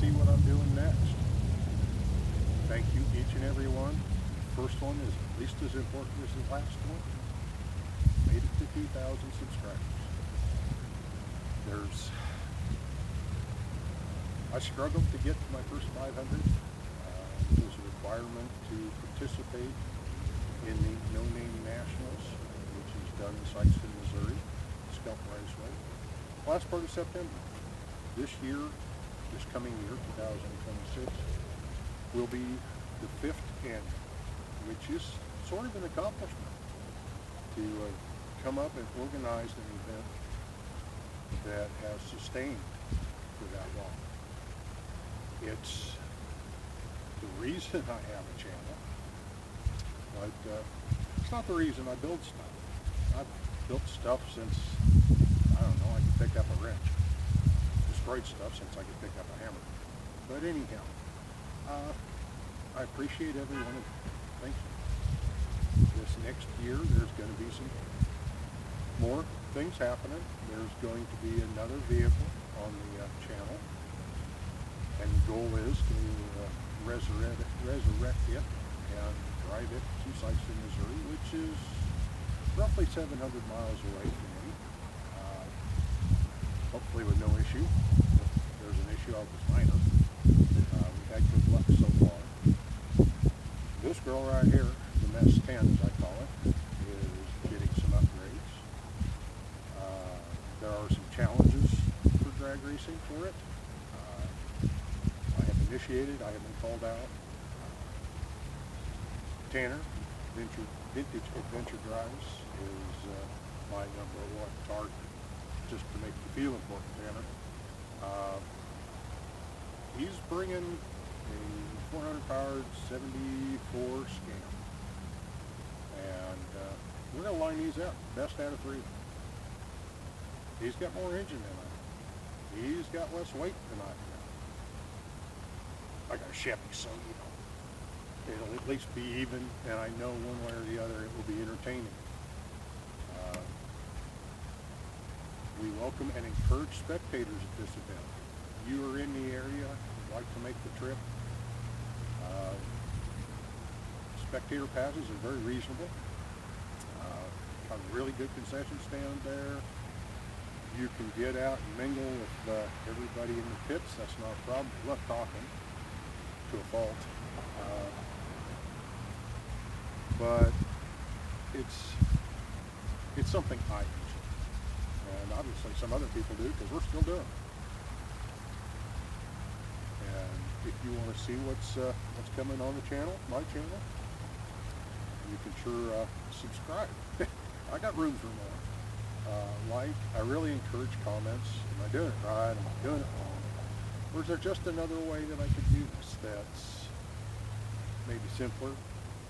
see what I'm doing next. Thank you, each and every one. First one is at least as important as the last one. Made it to 2,000 subscribers. I struggled to get to my first 500. It was a requirement to participate in the No Name Nationals, which is done in Sikeston, Missouri, Scalp Raceway, last part of September. This coming year, 2026, will be the 5th annual, which is sort of an accomplishment to come up and organize an event that has sustained for that long. It's the reason I have a channel, but it's not the reason I build stuff. I've built stuff since, I don't know, I could pick up a wrench. Destroyed stuff since I could pick up a hammer. But anyhow, I appreciate every one of you. Thank you. This next year, there's going to be some more things happening. There's going to be another vehicle on the channel. And the goal is to resurrect it and drive it to Sikeston, Missouri, which is roughly 700 miles away from me. Hopefully with no issue. If there's an issue, I'll design it. We've had good luck so far. This girl right here, the Nest 10 as I call it, is getting some upgrades. There are some challenges for drag racing for it. Initiated, I have been called out. Tanner, Vintage Adventure Drives, is my #1 target, just to make you feel important, Tanner. He's bringing a 400-powered 74 Scam, and we're going to line these up, best out of 3. He's got more engine than I do. He's got less weight than I do. I got a Chevy, so it'll at least be even, and I know one way or the other it will be entertaining. We welcome and encourage spectators at this event. If you are in the area, would like to make the trip, spectator passes are very reasonable. Got a really good concession stand there. You can get out and mingle with everybody in the pits. That's not a problem. We love talking to a fault, but it's something I enjoy, and obviously some other people do, because we're still doing it. And if you want to see what's coming on the channel, my channel, you can sure subscribe. I got room for more. I really encourage comments. Am I doing it right? Am I doing it wrong? Or is there just another way that I could do this that's maybe simpler,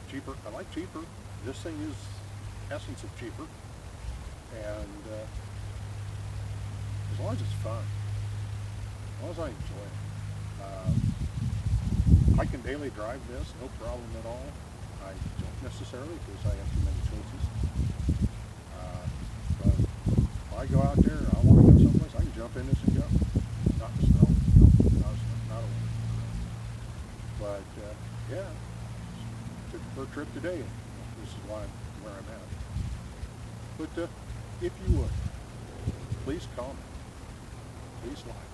cheaper? I like cheaper. This thing is essence of cheaper. And as long as it's fun, as long as I enjoy it. I can daily drive this, no problem at all. I don't necessarily, because I have too many choices. But if I go out there, I want to go someplace, I can jump in this and go. Not in the snow. Not a winter. But yeah, took it for a trip today. This is where I'm at. But if you would, please comment, please like,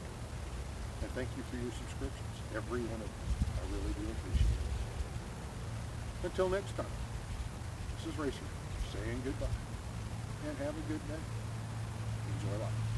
and thank you for your subscriptions, every one of them. I really do appreciate it. Until next time, this is Racer saying goodbye, and have a good day. Enjoy life.